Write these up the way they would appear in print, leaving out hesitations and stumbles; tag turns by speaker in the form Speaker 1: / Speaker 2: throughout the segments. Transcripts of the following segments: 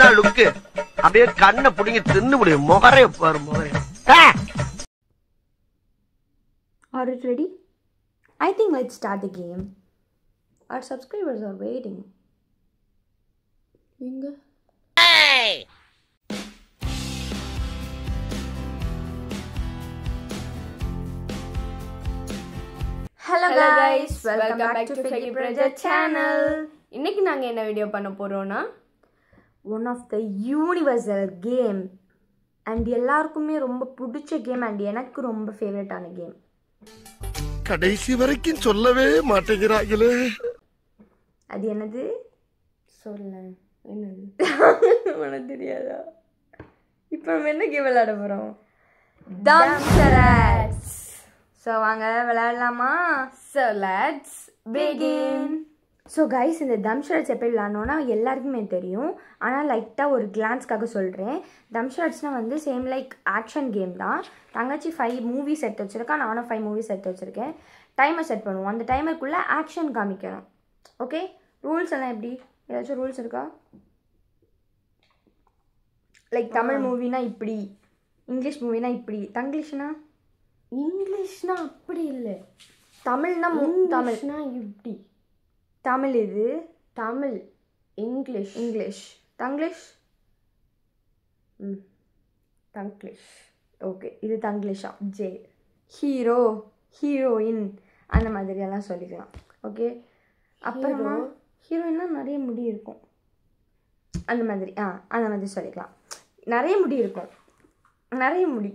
Speaker 1: என்ன லுக்கு அப்படியே கண்ணை புடிங்கி தின்னு முடியும் முகரே பாரு முகரே.
Speaker 2: Are you ready? I think let's start the game. Our subscribers are waiting. Inga. Hey! Hello guys, welcome back to Figgy Project channel. இன்னைக்கு நாங்க என்ன வீடியோ பண்ண போறோம்னா one of the universal game and எல்லாருக்குமே ரொம்ப பிடிச்ச கேம் and எனக்கு ரொம்ப ஃபேவரட்டான கேம்.
Speaker 1: கடைசி வரைக்கும் சொல்லவே மாட்டேங்கிறாங்களே.
Speaker 2: அது என்னது? சொல்ல. என்னது? உனக்கு தெரியாதா? இப்போ நம்ம என்ன கேம் விளையாட போறோம்? Dumpsharats. So வாங்க விளையாடலாமா? So let's begin. So guys, இந்த தம்ஷராட்ஸ் எப்படி விளாட்னோன்னா எல்லாருக்குமே தெரியும். ஆனால் லைட்டாக ஒரு கிளான்ஸ்க்காக சொல்கிறேன். தம்ஷராட்ஸ்னால் வந்து சேம் லைக் ஆக்ஷன் கேம் தான். தங்கச்சி 5 மூவிஸ் எடுத்து வச்சுருக்கா, நானும் 5 மூவிஸ் எடுத்து வச்சுருக்கேன். டைமர் செட் பண்ணுவோம். அந்த டைமருக்குள்ளே ஆக்ஷன் காமிக்கணும். ஓகே, ரூல்ஸ் எல்லாம் எப்படி? ஏதாச்சும் ரூல்ஸ் இருக்கா? லைக் தமிழ் மூவினா இப்படி, இங்கிலீஷ் மூவினா இப்படி, இங்கிலீஷ்னா அப்படி இல்லை, தமிழ்னா தமிழ்னா இப்படி. தமிழ் இது தமிழ், இங்கிலீஷ் தங்கிலீஷ் ஓகே, இது தங்கிலீஷா? ஹீரோ ஹீரோயின் அந்த மாதிரியெல்லாம் சொல்லிக்கலாம். ஓகே, அப்புறமா ஹீரோயின்னா நிறைய முடி இருக்கும் அந்த மாதிரி, அந்த மாதிரி சொல்லிக்கலாம். நிறைய முடி இருக்கும், நிறைய முடி.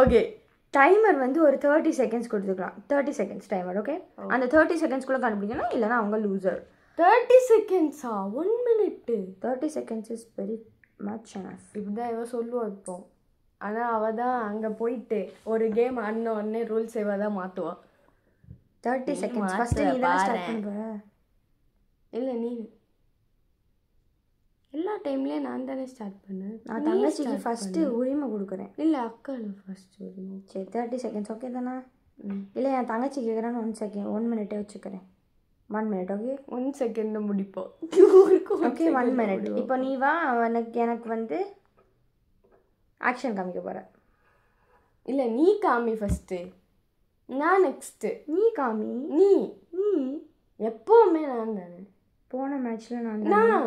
Speaker 2: ஓகே, டைமர் வந்து ஒரு 30 செகண்ட்ஸ் கொடுத்துக்கலாம். 30 செகண்ட்ஸ் டைமர். ஓகே, அந்த 30 செகண்ட்ஸ்குள்ளே கண்டுபிடிக்கணும், இல்லைனா அவங்க loser. 30 செகண்ட்ஸா? 1 minute. 30 seconds is very much enough. இப்படிதான் இவ சொல்லுவா இப்போ. ஆனால் அவள் தான் அங்கே போயிட்டு ஒரு கேம் ஆடின உடனே ரூல்ஸ் இவ தான் மாற்றுவா. 30 செகண்ட்ஸ் ஃபஸ்ட்டு நீ தான் ஸ்டார்ட் பண்ணுற. இல்லை, நீ எல்லா டைம்லேயும் நான் தானே ஸ்டார்ட் பண்ணேன். நான் தங்கச்சிக்கு ஃபஸ்ட்டு உரிமை கொடுக்குறேன். இல்லை, அக்காவில் ஃபஸ்ட்டு உரிமை. சரி, 30 செகண்ட்ஸ் ஓகே தானே? இல்லை, என் தங்கச்சி கேட்குறான்னு 1 minute வச்சுக்கிறேன். 1 minute. ஓகே, 1 second முடிப்போம். Okay, 1 minute. இப்போ நீ வா, எனக்கு வந்து ஆக்ஷன் காமிக்க போகிறேன். இல்லை, நீ காமி ஃபஸ்ட்டு, நான் நெக்ஸ்ட்டு. நீ காமி. நீ எப்போவுமே நான் தானே. போன மேட்ச்சில் நான் தானே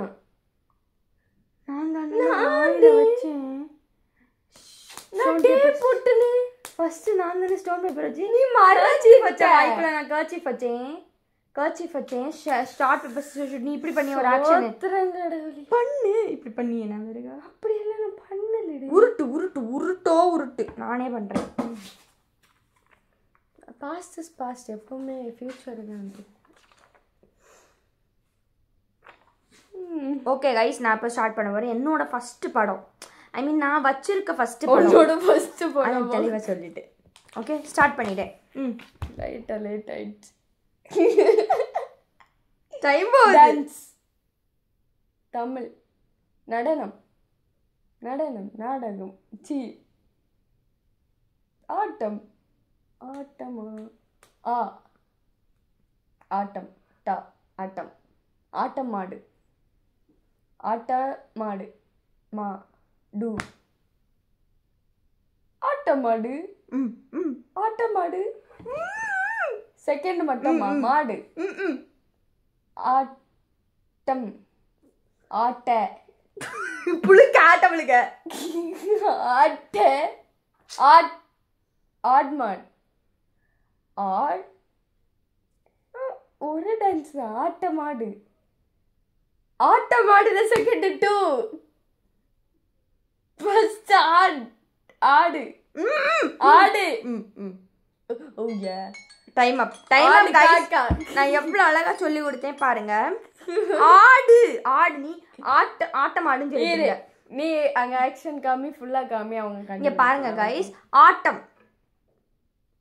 Speaker 2: வச்சேன். ஃபர்ஸ்ட் நான் தானே ஸ்டோன் பேப்பர் வச்சு. நீ கர்ச்சீஃப் வச்ச. வாய்க்குள்ள நான் கர்ச்சீஃப் வச்சேன். Start paper. நீ இப்படி பண்ணி ஒரு ஆக்ஷன் பண்ணு. இப்படி பண்ணி என்ன இருக்கா? அப்படி எல்லாம் நான் பண்ணல. உருட்டு நானே பண்றேன். Past is past. எப்பவுமே ஃபியூச்சர் தான். ஓகே கைஸ், நான் இப்போ ஸ்டார்ட் பண்ண போகிறேன். என்னோட ஃபஸ்ட்டு படம், ஐ மீன் நான் வச்சிருக்க ஃபஸ்ட்டு படம் தெளிவாக சொல்லிட்டு. ஓகே, ஸ்டார்ட் பண்ணிட்டேன். லேட் ஆயிடுச்சு. டைம் டான்ஸ், தமிழ், நடனம், நாடகம், ஆட்டம், ஆட்டம் மாடு, ஆட்டமாடு செகண்ட் மட்டுமா? மாடு, ஆட்டம், ஆட்ட புழுக்க, ஆட்டமுழுக்க, ஆட்ட, ஆட்மாட், ஒரு டான்ஸ். ஆட்டமாடு செகண்ட் 2. ஃபர்ஸ்ட் ஆடு. ஓ யா, டைம் அப். நான் எவ்வளவு அழகா சொல்லி கொடுத்தேன் பாருங்க. ஆடு நீ ஆட்டம் ஆடுன்னு சொல்லிடுங்க. நீ அங்க ஆக்ஷன் காமி, ஃபுல்லா காமி. அவங்க இங்க பாருங்க கைஸ்,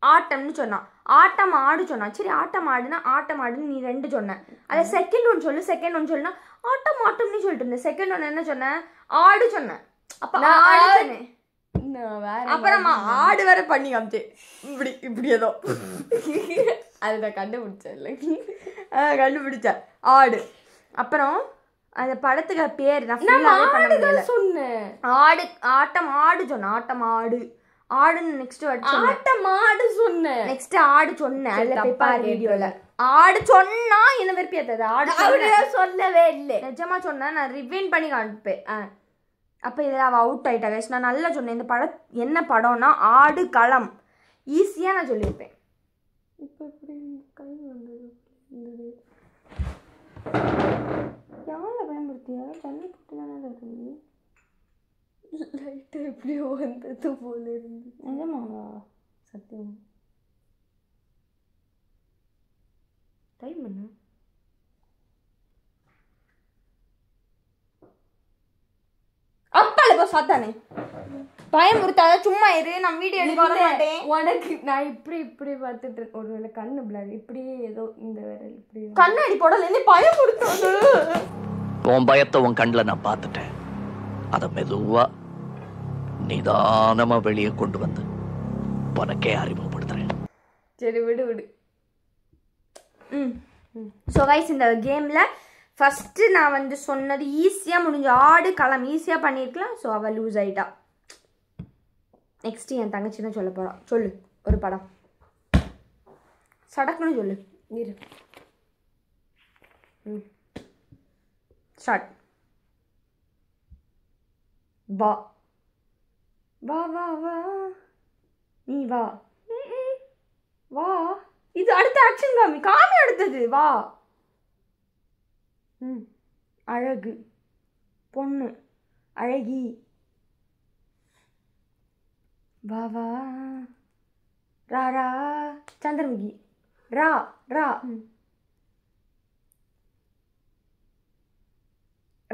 Speaker 2: ஆட்டம்னு சொன்னான், ஆட்டம் ஆடு சொன்னான். சரி, ஆட்டம் ஆடுன்னு நீ 2 சொன்ன. அதை செகண்ட் ஒன் சொல்லுனா ஆட்டம்னு சொல்லிட்டு இருந்தேன். செகண்ட் ஒன் என்ன சொன்ன? ஆடு சொன்னேன். அப்ப ஆடு சொன்னேன். அப்புறமா ஆடு வேற பண்ணி காமிச்சு இப்படி ஏதோ அது நான் கண்டுபிடிச்சேன் ஆடு அப்புறம் அந்த படத்துக்கு பேர் நான் சொன்னேன். ஆட்டம் ஆடு சொன்னேன். ஆட்டம் ஆடு ஆடுன்னு நெக்ஸ்ட் ஆட்டம் ஆடு சொன்னேன். நெக்ஸ்ட் ஆடு சொன்னேன். அதுல போய் பாரு வீடியோல. ஆடு சொன்னா என்ன வெறுப்பியாத்தது. ஆடு சொல்லவே இல்லை. நிஜமா சொன்னா நான் ரிவைன் பண்ணி காமிப்பேன். அப்போ இதில் அவள் அவுட் ஆகிட்டா கைஸ். நான் நல்லா சொன்னேன். இந்த படம் என்ன படம்னா ஆடு களம். ஈஸியாக நான் சொல்லியிருப்பேன். இப்போ எப்படி கை வந்தது யாரில் பயன்படுத்தியா? தண்ணி போட்டு தானே இருக்குது. லைட்டு எப்படியோ வந்தது போல இருந்து. நிஜமாவா? சத்தியம் டைம் என்ன? அப்பால போ சாத்தானே. பயமுறுத்தாத, சும்மா இரு. நான் வீடியோ எடுக்க வர மாட்டேன். உனக்கு நான் இப்படி பார்த்துட்டு இருக்கேன். ஒருவேளை கண்ணு பிளாக் இப்படியே ஏதோ இந்த விரல் இப்படி கண்ணாடி போடல என்ன பயமுறுத்தாது.
Speaker 3: உன் பயத்தை உன் கண்ணில் நான் பார்த்துட்டேன். அதை மெதுவா நிதானமா வெளியே கொண்டு வந்து உனக்கே அறிமுகப்படுத்துறேன்.
Speaker 2: சரி விடு. ஸோ கைஸ் இந்த கேமில் ஃபஸ்ட்டு நான் வந்து சொன்னது ஈஸியாக முடிஞ்ச ஆடு களம் ஈஸியாக பண்ணியிருக்கலாம். ஸோ அவள் லூஸ் ஆகிட்டா. நெக்ஸ்ட்டு என் தங்கச்சி தான் சொல்ல போகிறான். சொல்லு ஒரு படம் சடக்குன்னு சொல்லு. இரு ஸ்டார்ட். வா வா வா வா நீ வா வா. இது அடுத்த ஆக்ஷன் காமி அடுத்தது வா. அழகு பொண்ணு அழகி வா வா. ரா ரா சந்திரமுகி ரா ரா.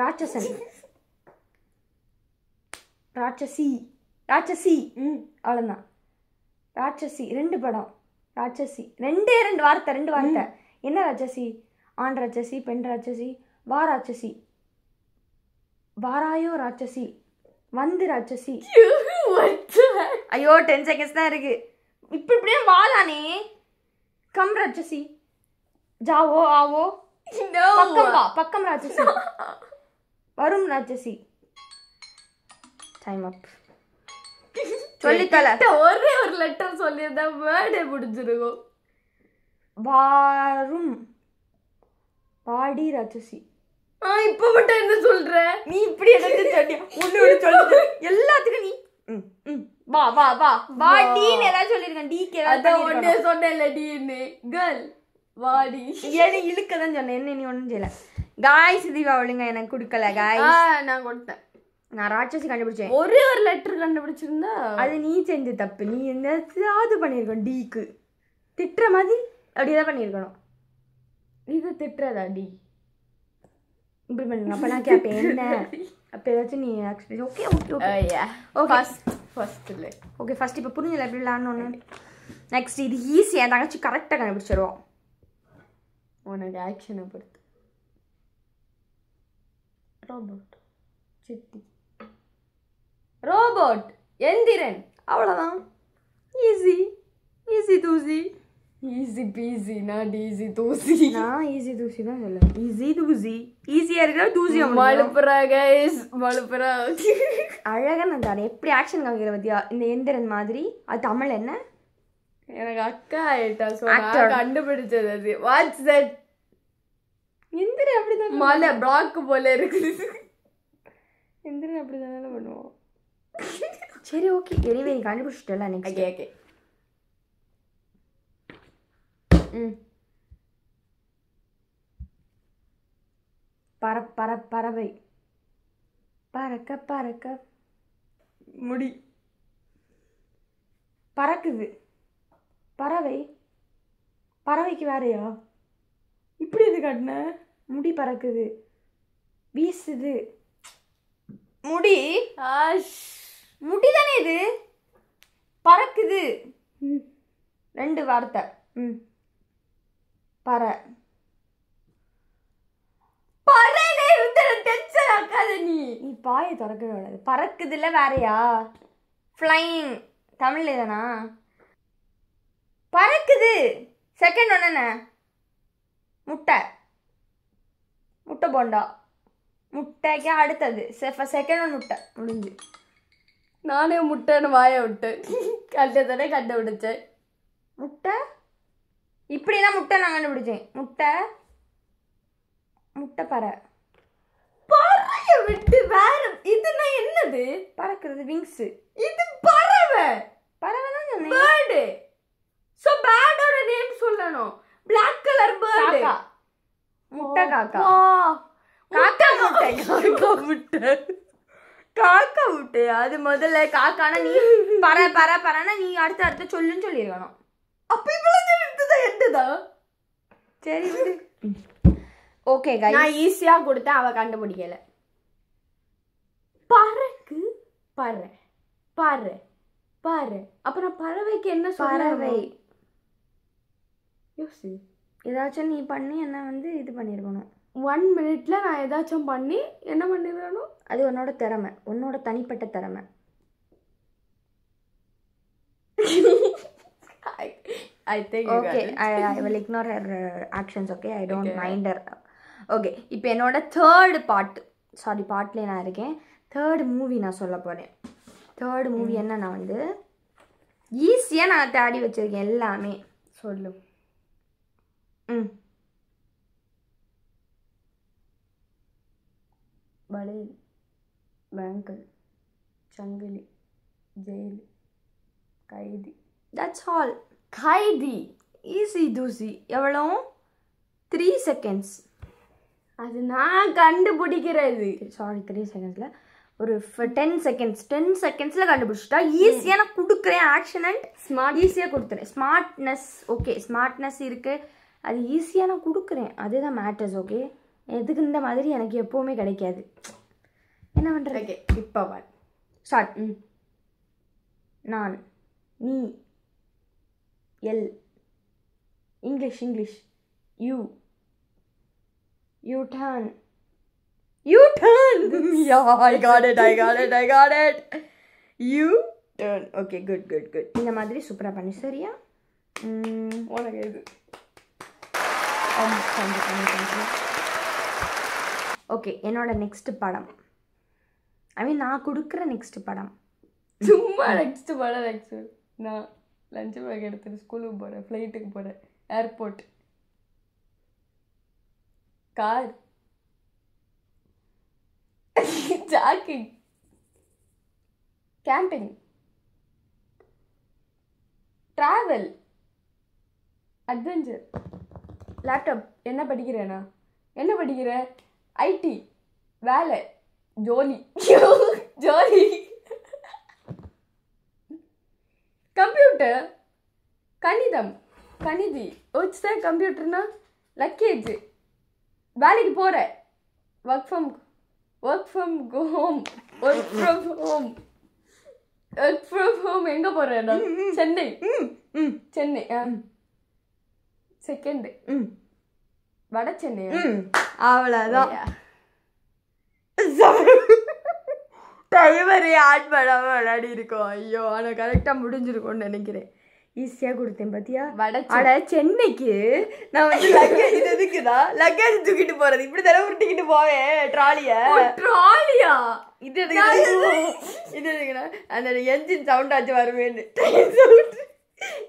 Speaker 2: ராட்சசன் ராட்சசி ராட்சசி. அவ்வளோதான். ராட்சசி 2 படம். ராட்சசி 2 வார்த்தை. 2 வார்த்தை. என்ன ராட்சசி? ஆண் ராட்சசி, பெண் ராட்சசி, வா ராட்சசி, வாராயோ ராட்சசி, வந்து ராட்சசி. ஐயோ 10 செகண்ட்ஸ் தான் இருக்கு. இப்படியே வாதானே. கம் ராட்சசி, ஜாவோ ஆவோ, பக்கம் வா, பக்கம் ராட்சசி, வரும் ராட்சசி. டைம் அப். சொல்லித்தல ஒரே ஒரு லெட்டர் சொல்லியிருந்தா வேர்டே முடிஞ்சிருக்கும். வாரும் பாடி ராட்சசி. இப்ப மட்டும் என்ன சொல்ற நீ? இப்படி என்ன ஒண்ணு சொல்லுது எல்லாத்துக்கும் நீ வா வா வா வா. டீன்னு ஏதாவது சொல்லிருக்கேன். டீக்கு ஏதாவது சொன்னேன்ல. டீன்னு கேர்ள் வாடி ஏன்னு இழுக்கதான் சொன்னேன். என்ன நீ ஒன்றும் செய்யல. காய்ஸ் தீபா ஒழுங்க எனக்கு கொடுக்கல. காய்ஸ் நான் கொடுத்தேன். நான் ராட்சசி கண்டுபிடிச்சேன். ஒரே ஒரு லெட்டர் கண்டுபிடிச்சிருந்தா அது நீ செஞ்ச தப்பு. நீ என்னது பண்ணியிருக்கணும். டீக்கு திட்டுற மாதிரி அப்படியேதான் பண்ணியிருக்கணும். இது திட்டுறதா டி? இப்படி பண்ணுங்க. அப்போ நான் கேட்பேன் என்ன. அப்போ ஏதாச்சும் நீ actually okay okay okay okay first இல்லை ஓகே ஃபர்ஸ்ட் இப்போ புரிஞ்சல எப்படி விளாட்ணுன்னு. நெக்ஸ்ட் இது ஈஸி. என் தங்கச்சி கரெக்டாக கண்டுபிடிச்சிருவோம். உனக்கு ஆக்ஷனை பொறுத்து. Robot city robot Enthiran. அவ்வளோதான். ஈஸி ஈஸி தூசி. ஈஸி பீஸி நாட் ஈஸி தூசி. நான் ஈஸி தூசி தான் சொல்லுவேன். ஈஸி தூசி ஈஸியாக இருக்கிற தூசி. மழுப்புறா கைஸ் மழுப்புறா. அழகாக நான் தரேன். எப்படி ஆக்ஷன் காமிக்கிற பத்தியா இந்த எந்திரன் மாதிரி. அது தமிழ் என்ன? எனக்கு அக்கா ஆயிட்டா சொன்னா கண்டுபிடிச்சது. அது வாட்ஸ் தட்? எந்திரன் அப்படிதான் மலை பிளாக் போல இருக்குது. எந்திரன் அப்படிதானே பண்ணுவோம். சரி ஓகே. எனிவே நீ கண்டுபிடிச்சிட்டல. Next okay. பறவை பறக்க பறக்க முடி பறக்குது. பறவை பறவைக்கு வேறையா? இப்படி இது காட்டின முடி பறக்குது வீசுது. முடி முடிதானே இது. பறக்குது 2 வார்த்தை. பற நீ பாயை திறக்க கூடாது. பறக்குதுல வேறையா? ஃப்ளைங் தமிழ்ல தானா? பறக்குது செகண்ட் ஒன்னு. முட்டை முட்டை போண்டா. முட்டைக்கு அடுத்தது செகண்ட் ஒன் முட்டை முடிஞ்சு.
Speaker 4: நானே முட்டைன்னு வாய விட்டேன். கண்டதானே கண்டுபிடிச்சேன்.
Speaker 2: முட்டை இப்படிதான் முட்டை நான் கண்டுபிடிச்சேன். முட்டை முட்டை பறை.
Speaker 4: பறைய விட்டு வேற இதுனா என்னது?
Speaker 2: பறக்கிறது விங்ஸ்.
Speaker 4: இது பறவை.
Speaker 2: பறவை தான் சொன்னேன்.
Speaker 4: பேர்டு. சோ பேர்டோட நேம் சொல்லணும். Black color bird.
Speaker 2: காக்கா. முட்டை காக்கா.
Speaker 4: காக்கா முட்டை. காக்கா முட்டை.
Speaker 2: காக்கா முட்டை. அது முதல்ல காக்கானா நீ பற பற பறனா நீ அடுத்த சொல்லுன்னு சொல்லிருக்கணும்.
Speaker 4: அப்ப இவ்வளவு எடுத்ததா என்னதா?
Speaker 2: சரி விடு. ஓகே गाइस,
Speaker 4: நான் ஈஸியா கொடுத்தேன், அவ கண்டுபிடிக்கல. பறக்கு பறை பறை பறை. அப்புறம் பறவைக்கு என்ன
Speaker 2: பறவை?
Speaker 4: யோசி.
Speaker 2: ஏதாச்சும் நீ பண்ணி என்ன இது பண்ணிருக்கணும்.
Speaker 4: 1 minute நான் ஏதாச்சும் பண்ணி என்ன பண்ணிடணும்?
Speaker 2: அது உன்னோட திறமை, உன்னோட தனிப்பட்ட திறமை.
Speaker 4: I think
Speaker 2: okay, I will ignore her actions. Okay, I don't mind her. Okay, இப்போ என்னோட தேர்ட் பார்ட்ல நான் இருக்கேன். தேர்ட் மூவி நான் சொல்ல போறேன். தேர்ட் மூவி என்ன, நான் ஈஸியா நான் தேடி வச்சிருக்கேன் எல்லாமே.
Speaker 4: சொல்லு. வளையல், பேங்கிள், சங்கிலி, ஜெயில், கைதி.
Speaker 2: That's all.
Speaker 4: கைதி.
Speaker 2: ஈஸி தூசி. எவ்வளோ? 3 seconds.
Speaker 4: அது நான் கண்டுபிடிக்கிறது.
Speaker 2: சாரி, 3 secondsல ஒரு 10 seconds. 10 secondsல கண்டுபிடிச்சிட்டா ஈஸியாக நான் கொடுக்குறேன். ஆக்ஷன் அண்ட் ஸ்மார்ட் ஈஸியாக கொடுத்துறேன். ஸ்மார்ட்னஸ் ஓகே, ஸ்மார்ட்னஸ் இருக்குது, அது ஈஸியாக நான் கொடுக்குறேன். அதுதான் மேட்டர்ஸ். ஓகே, எதுக்கு இந்த மாதிரி எனக்கு எப்போவுமே கிடைக்காது. என்ன பண்ணுறது?
Speaker 4: ஓகே, இப்போ
Speaker 2: ஸ்டார்ட். நான், நீ, L, English, you, you turn. Yeah, I got it. You turn. Okay, good. இந்த மாதிரி சூப்பரா பண்ணி. சரியா?
Speaker 4: உனக்கு இது.
Speaker 2: ஓகே, என்னோட நெக்ஸ்ட் படம், நான் கொடுக்குற நெக்ஸ்ட் படம்.
Speaker 4: சும்மா நெக்ஸ்ட் படம். நான் லஞ்ச் பேக் எடுத்துட்டு ஸ்கூலுக்கு போகிறேன், ஃப்ளைட்டுக்கு போகிறேன், airport, car, jogging, camping, travel, adventure, laptop. என்ன படிக்கிறேன்? ஐடி, வேலை, ஜோலி, கம்ப்யூட்டர், கணிதி. வச்சுதான் கம்ப்யூட்டர்னா லக்கேஜ், வேலைக்கு போற, ஒர்க் ஃப்ரம் ஹோம். எங்க போறேன்? சென்னை. செகண்ட் வட சென்னை.
Speaker 2: அவ்வளோதான். டைமரே ஆட் பண்ணாமல் விளையாடி இருக்கோம். ஐயோ, ஆனால் கரெக்டாக முடிஞ்சிருக்கும்னு நினைக்கிறேன். ஈஸியாக கொடுத்தேன் பார்த்தியா? சென்னைக்கு நான் லக்கேஜ் எதுக்குதான் லக்கேஜ் தூக்கிட்டு போகிறது? இப்படி தடவை உருட்டிக்கிட்டு போவேன் ட்ராலியா. இது எதுக்குன்னா அந்த என்ஜின் சவுண்டாச்சு வருவேன்னு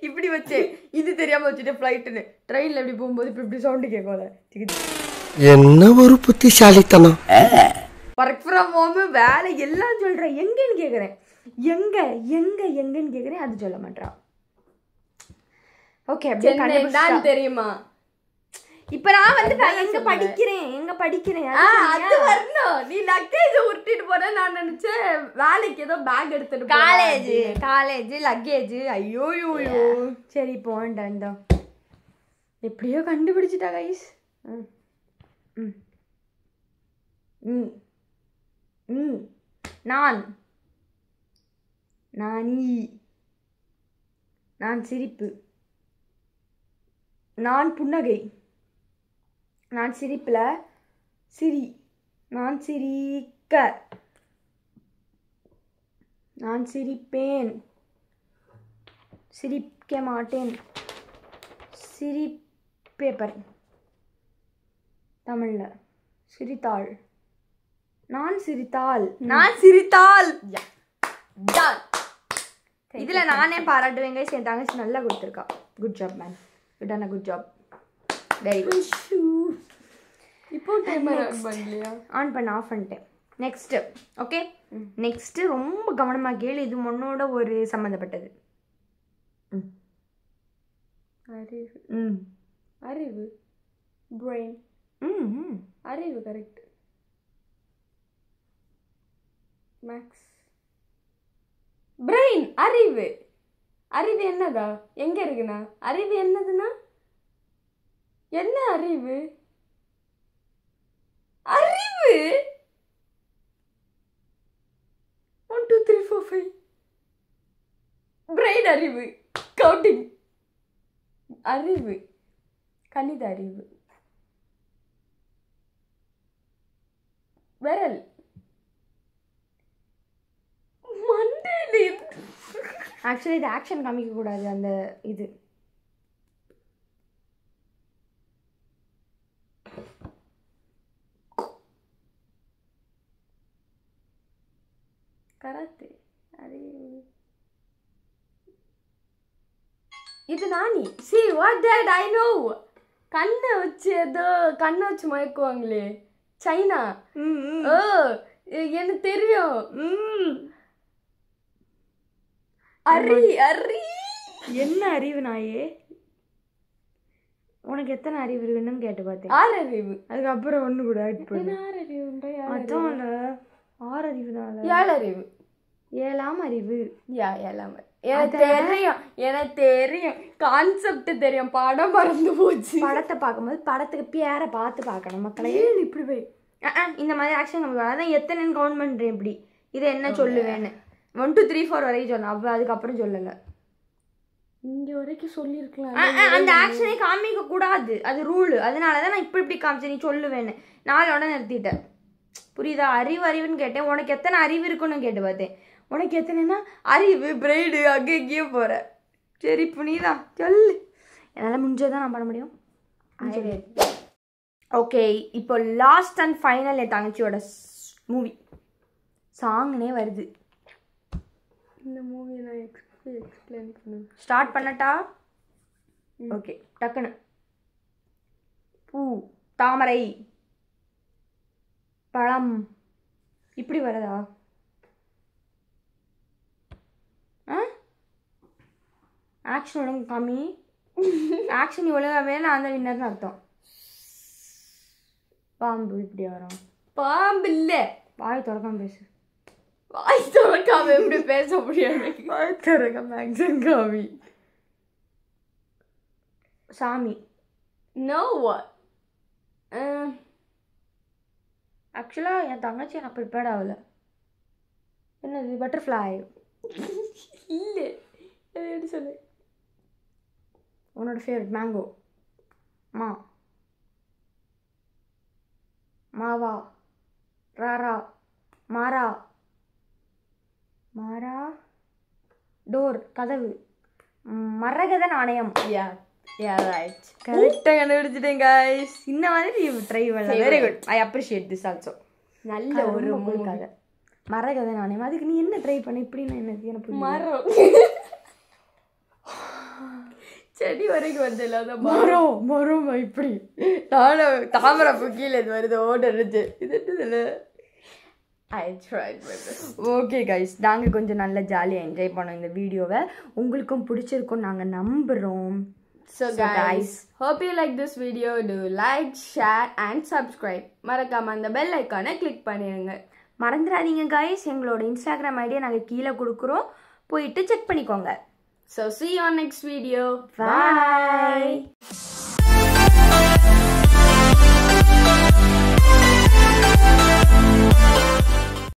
Speaker 2: இப்படி வச்சேன். இது தெரியாமல் வச்சுட்டு ஃப்ளைட்டுன்னு ட்ரெயினில் எப்படி போகும்போது இப்படி சவுண்டு கேட்கல.
Speaker 1: என்ன ஒரு புத்திசாலித்தனம்.
Speaker 2: ஒர்க் ஃப்ரம் ஹோம், வேலை எல்லாம் சொல்கிறேன். எங்கன்னு கேட்குறேன். எங்கன்னு கேட்குறேன். அது சொல்ல மாட்டான். ஓகே, அப்படியே
Speaker 4: தெரியுமா?
Speaker 2: இப்ப நான் எங்க படிக்கிறேன்
Speaker 4: அது வரணும். நீ லக்கேஜ் உருட்டிட்டு போற. நான் நினைச்சேன் வேலைக்கு ஏதோ பேக் எடுத்துட்டு
Speaker 2: காலேஜ் லக்கேஜ். ஐயோ, சரி போண்டா. எப்படியோ கண்டுபிடிச்சிட்டா கைஸ். நீ, நான் சிரிப்பு, நான் புன்னகை, நான் சிரிப்புல சிரி, நான் சிரிக்க, நான் சிரிப்பேன், சிரிக்க மாட்டேன், சிரிப்பேப்பர் தமிழ்ல சிரித்தாள். நான் சிரித்தாள். இதுல நானே பாராட்டுவேன் guys. என் தங்கச்சி நல்லா கொடுத்துருக்கா. Good job man. You done a good job. Very good.
Speaker 4: இப்போ டைமர் ஆன் பண்ணலையா?
Speaker 2: ஆன் பண்ண ஆஃப் பண்ணிட்டேன். Next okay. நெக்ஸ்ட் ரொம்ப கவனமா கேளு. இது உன்னோட ஒரு சம்பந்தப்பட்டது.
Speaker 4: அறிவு பிரெயின். அறிவு கரெக்ட். Maths brain. அறிவு என்னதா? எங்க இருக்குண்ணா அறிவு? என்னதுன்னா என்ன அறிவு? 1 2 3 4 5 பிரெயின் அறிவு. கவுண்டிங் அறிவு. கணித அறிவு. விரல். மண்டேலி.
Speaker 2: ஆக்சுவலி இது ஆக்ஷன் காமிக்க கூடாது. அந்த இது
Speaker 4: கராத்தே. அறிவு. இது நானி. See what that I know. கண்ணை வச்சு மயக்குவாங்களே சைனா. எனக்கு தெரியும்.
Speaker 2: என்ன அறிவு நாயே? உனக்கு எத்தனை அறிவு இருக்குன்னு கேட்டு பார்த்தேன்.
Speaker 4: 6 அறிவு.
Speaker 2: அதுக்கப்புறம் ஒண்ணு கூட ஆட் பண்ணு.
Speaker 4: 6 அறிவு.
Speaker 2: அதான்ல 6 அறிவுனால
Speaker 4: 7 அறிவு.
Speaker 2: 7ஆம் அறிவு.
Speaker 4: 7ஆம். எனக்கு தெரியும் கான்செப்ட் தெரியும். படம் மறந்து போச்சு.
Speaker 2: படத்தை பார்க்கும்போது படத்துக்கு பேரை பார்த்து பார்க்கணும் மக்களே. இப்படி போய் இந்த மாதிரி ஆக்ஷன் நமக்கு அதான் எத்தனைன்னு கவுண்ட் பண்ணுறேன். இப்படி இதை என்ன சொல்லுவேன்னு 1 2 3 4 வரைக்கும் சொன்னேன். அதுக்கப்புறம் சொல்லலை.
Speaker 4: இங்க வரைக்கும் சொல்லியிருக்கலாம்.
Speaker 2: அந்த ஆக்ஷனை காமிக்க கூடாது. அது ரூல். அதனாலதான் நான் இப்படி காமிச்சேன். நீ சொல்லுவேன்னு 4ஓட நிறுத்திட்டேன். புரியுதா? அறிவுன்னு கேட்டேன். உனக்கு எத்தனை அறிவு இருக்குன்னு கேட்டு பார்த்தேன். உனக்கு எத்தனைன்னா அறிவு பிரெய்டு அங்கே இங்கேயே போற. சரி புனிதா சொல்லு. என்னால் முடிஞ்சதான் நான் பண்ண முடியும். ஓகே, இப்போ லாஸ்ட் அண்ட் ஃபைனல் என் தங்கச்சியோட மூவி சாங்னே வருது.
Speaker 4: இந்த மூவி நான் எக்ஸ்பிளைன் பண்ணுவேன்.
Speaker 2: ஸ்டார்ட் பண்ணட்டா? ஓகே, டக்குன்னு. பூ, தாமரை, பழம், இப்படி வருதா? ஆக்ஷன் ஒழுங்கு காமி. ஆக்ஷன் ஒழுங்காவே நான் தான் வின்னர்னு அர்த்தம். பாம்பு இப்படி வரும்.
Speaker 4: பாம்பு இல்லை.
Speaker 2: வாய் திறக்காம பேசு.
Speaker 4: வாய் திறக்காம எப்படி பேச முடியாது?
Speaker 2: வாய் திறக்காம ஆக்ஷன் காமி. சாமி.
Speaker 4: நோ.
Speaker 2: ஆக்சுவலாக என் தங்கச்சி எனக்கு ப்ரிப்பேர்ட் ஆகலை. என்னது? பட்டர்ஃப்ளை
Speaker 4: இல்லை. எப்படி சொல்லு?
Speaker 2: உன்னோட ஃபேவரட் மேங்கோ. மாவா, ராரா, மாரா, டோர், கதவு, மரகத நாணயம்.
Speaker 4: ரைட்.
Speaker 2: கரெக்டாக கண்டுபிடிச்சிட்டேன் கைஸ். இந்த மாதிரி ட்ரை பண்ணல. Very good. I appreciate this also.
Speaker 4: நல்ல ஒரு
Speaker 2: மூவிக்காக மரகத நாணயம். அதுக்கு நீ என்ன ட்ரை பண்ண? இப்படின்னா என்னது? எனக்கு
Speaker 4: மரம். செடி வரைக்கும் வருது. இல்லாத
Speaker 2: மரம் இப்படி நானும் தாமரை கீழே இது வருது. ஓடுறது இது என்னது? ஓகே கைஸ், நாங்கள் கொஞ்சம் நல்லா ஜாலியாக என்ஜாய் பண்ணோம் இந்த வீடியோவை. உங்களுக்கும் பிடிச்சிருக்கும் நாங்கள் நம்புகிறோம்.
Speaker 4: So guys, hope you like this video. Do like, share and subscribe. மறக்காம அந்த பெல் ஐகானை கிளிக் பண்ணிடுங்க.
Speaker 2: மறந்துடாதீங்க கைஸ், எங்களோட இன்ஸ்டாகிராம் ஐடியா நாங்கள் கீழே கொடுக்குறோம். போயிட்டு செக் பண்ணிக்கோங்க.
Speaker 4: So see you on next video.
Speaker 2: Bye.